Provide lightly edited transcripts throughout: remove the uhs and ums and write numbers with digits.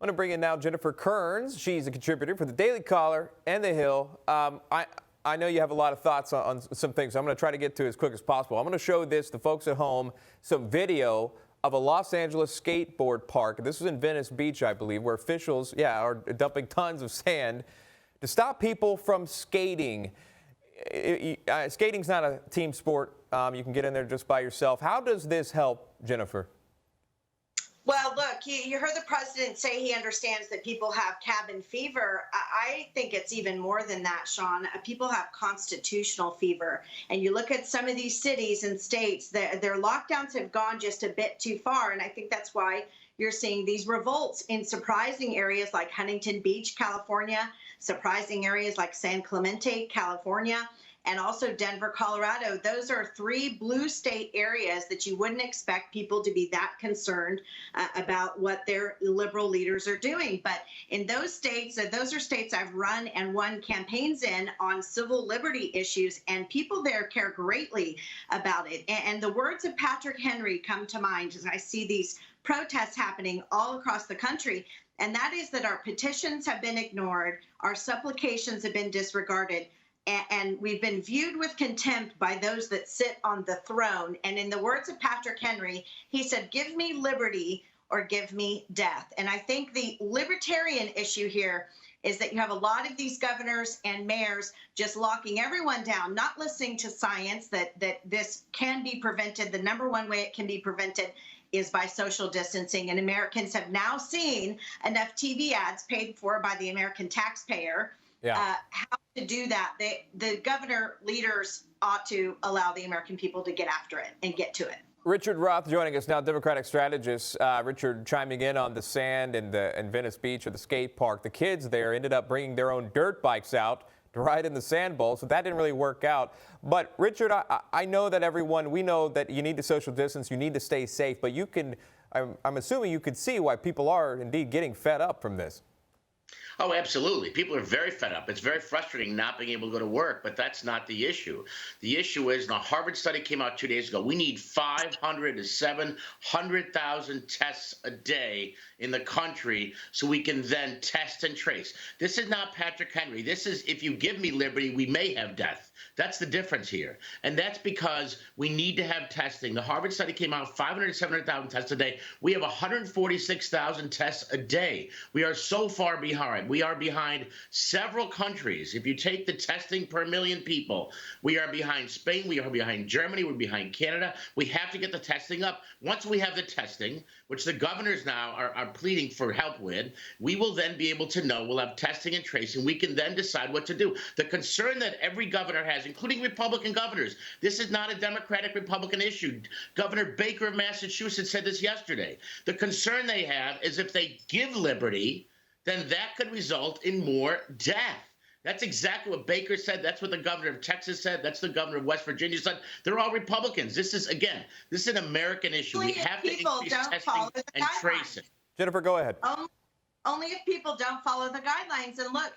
I want to bring in now Jennifer Kearns. She's a contributor for the Daily Caller and The Hill. I know you have a lot of thoughts on some things. I'm going to try to get to as quick as possible. I'm going to show the folks at home, some video of a Los Angeles skateboard park. This was in Venice Beach, I believe, where officials, are dumping tons of sand to stop people from skating. Skating's not a team sport. You can get in there just by yourself. How does this help, Jennifer? Well, look, you heard the president say he understands that people have cabin fever. I think it's even more than that, Sean. People have constitutional fever. And you look at some of these cities and states, their lockdowns have gone just a bit too far. And I think that's why you're seeing these revolts in surprising areas like Huntington Beach, California, surprising areas like San Clemente, California, and also Denver, Colorado. Those are three blue state areas that you wouldn't expect people to be that concerned about what their liberal leaders are doing. But in those states, those are states I've run and won campaigns in on civil liberty issues, and people there care greatly about it. And the words of Patrick Henry come to mind as I see these protests happening all across the country. And that is that our petitions have been ignored, our supplications have been disregarded, and we've been viewed with contempt by those that sit on the throne. And in the words of Patrick Henry, he said, "Give me liberty or give me death." And I think the libertarian issue here is that you have a lot of these governors and mayors just locking everyone down, not listening to science that this can be prevented. The number one way it can be prevented is by social distancing. And Americans have now seen enough TV ads paid for by the American taxpayer. How to do that. The governor leaders ought to allow the American people to get after it and get to it. Richard Roth joining us now, Democratic strategist. Richard, chiming in on the sand and Venice Beach or the skate park. The kids there ended up bringing their own dirt bikes out to ride in the sand bowl, so that didn't really work out. But Richard, I know that we know that you need to social distance, you need to stay safe, but I'm assuming you could see why people are indeed getting fed up from this. Oh, absolutely. People are very fed up. It's very frustrating not being able to go to work, but that's not the issue. The issue is, the Harvard study came out 2 days ago. We need 500 to 700,000 tests a day in the country so we can then test and trace. This is not Patrick Henry. This is, if you give me liberty, we may have death. That's the difference here. And that's because we need to have testing. The Harvard study came out 500 to 700,000 tests a day. We have 146,000 tests a day. We are so far behind. We are behind several countries. If you take the testing per million people, we are behind Spain, we are behind Germany, we're behind Canada. We have to get the testing up. Once we have the testing, which the governors now are pleading for help with, we will then be able to know, we'll have testing and tracing. We can then decide what to do. The concern that every governor has, including Republican governors, this is not a Democratic Republican issue. Governor Baker of Massachusetts said this yesterday. The concern they have is if they give liberty, then that could result in more death. That's exactly what Baker said. That's what the governor of Texas said. That's the governor of West Virginia said. They're all Republicans. This is an American issue. We have to increase testing and tracing. Jennifer, go ahead. Only if people don't follow the guidelines. And look,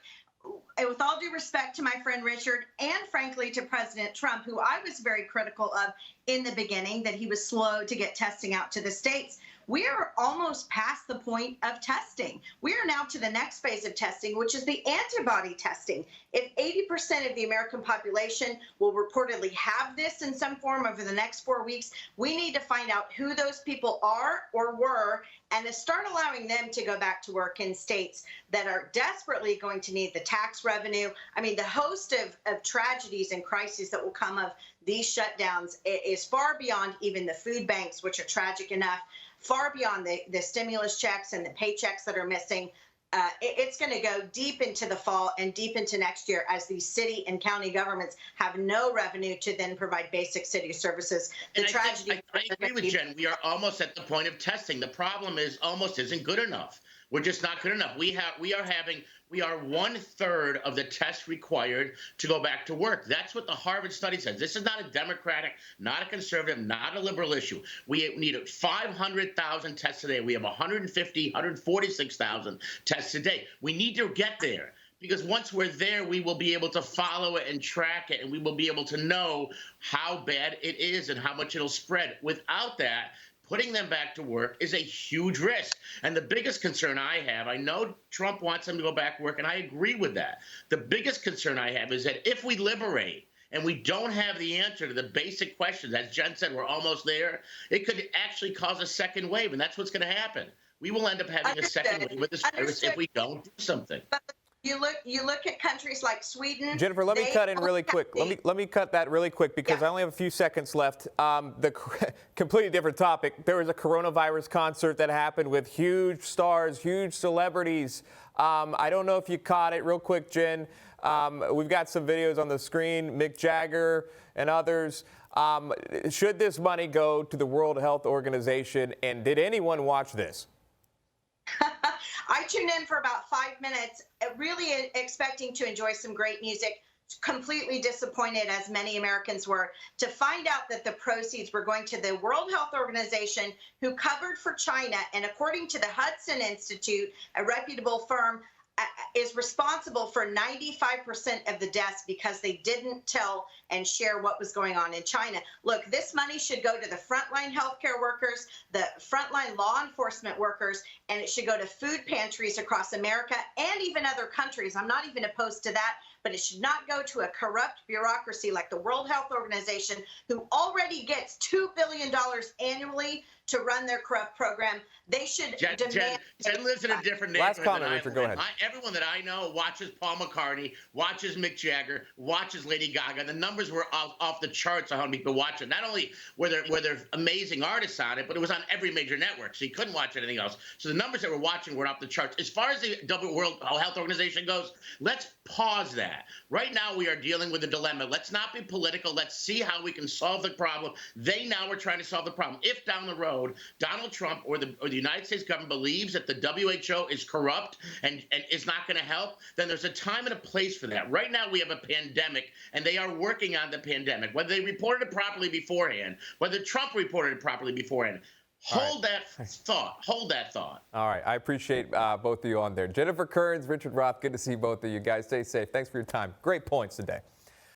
with all due respect to my friend Richard and frankly to President Trump, who I was very critical of in the beginning, that he was slow to get testing out to the states, we are almost past the point of testing. We are now to the next phase of testing, which is the antibody testing. If 80% of the American population will reportedly have this in some form over the next 4 weeks, we need to find out who those people are or were and to start allowing them to go back to work in states that are desperately going to need the tax revenue. I mean, the host of tragedies and crises that will come of these shutdowns is far beyond even the food banks, which are tragic enough, far beyond the stimulus checks and the paychecks that are missing. It's going to go deep into the fall and deep into next year as these city and county governments have no revenue to then provide basic city services. I agree with Jen. We are almost at the point of testing. The problem is almost isn't good enough. We're just not good enough. We are 1/3 of the tests required to go back to work. That's what the Harvard study says. This is not a Democratic, not a conservative, not a liberal issue. We need 500,000 tests a day. We have 146,000 tests a day. We need to get there, because once we're there, we will be able to follow it and track it, and we will be able to know how bad it is and how much it'll spread. Without that, putting them back to work is a huge risk. And the biggest concern I have, I know Trump wants them to go back to work, and I agree with that. The biggest concern I have is that if we liberate and we don't have the answer to the basic questions, as Jen said, we're almost there, it could actually cause a second wave, and that's what's going to happen. We will end up having a second wave with this virus if we don't do something. You look at countries like Sweden. Jennifer, let me cut in really quick. Let me cut that really quick because I only have a few seconds left. Completely different topic. There was a coronavirus concert that happened with huge stars, huge celebrities. I don't know if you caught it. Real quick, Jen. We've got some videos on the screen. Mick Jagger and others. Should this money go to the World Health Organization? And did anyone watch this? I tuned in for about 5 minutes, really expecting to enjoy some great music. Completely disappointed, as many Americans were, to find out that the proceeds were going to the World Health Organization, who covered for China, and according to the Hudson Institute, a reputable firm, is responsible for 95% of the deaths because they didn't tell and share what was going on in China. Look, this money should go to the frontline healthcare workers, the frontline law enforcement workers, and it should go to food pantries across America and even other countries. I'm not even opposed to that, but it should not go to a corrupt bureaucracy like the World Health Organization, who already gets $2 billion annually to run their corrupt program. They should demand. Jen lives in a different neighborhood. Last comment, Richard, go ahead. Everyone that I know watches Paul McCartney, watches Mick Jagger, watches Lady Gaga. The numbers were off the charts on how many people watch it. Not only were there amazing artists on it, but it was on every major network, so you couldn't watch anything else. So the numbers that we're watching were off the charts. As far as the World Health Organization goes, let's pause that. Right now, we are dealing with a dilemma. Let's not be political. Let's see how we can solve the problem. They now are trying to solve the problem. If down the road, Donald Trump or the United States government believes that the WHO is corrupt and is not going to help, then there's a time and a place for that. Right now, we have a pandemic, and they are working on the pandemic. Whether they reported it properly beforehand, whether Trump reported it properly beforehand, hold that thought. Hold that thought. All right. I appreciate both of you on there. Jennifer Kearns, Richard Roth, good to see both of you guys. Stay safe. Thanks for your time. Great points today.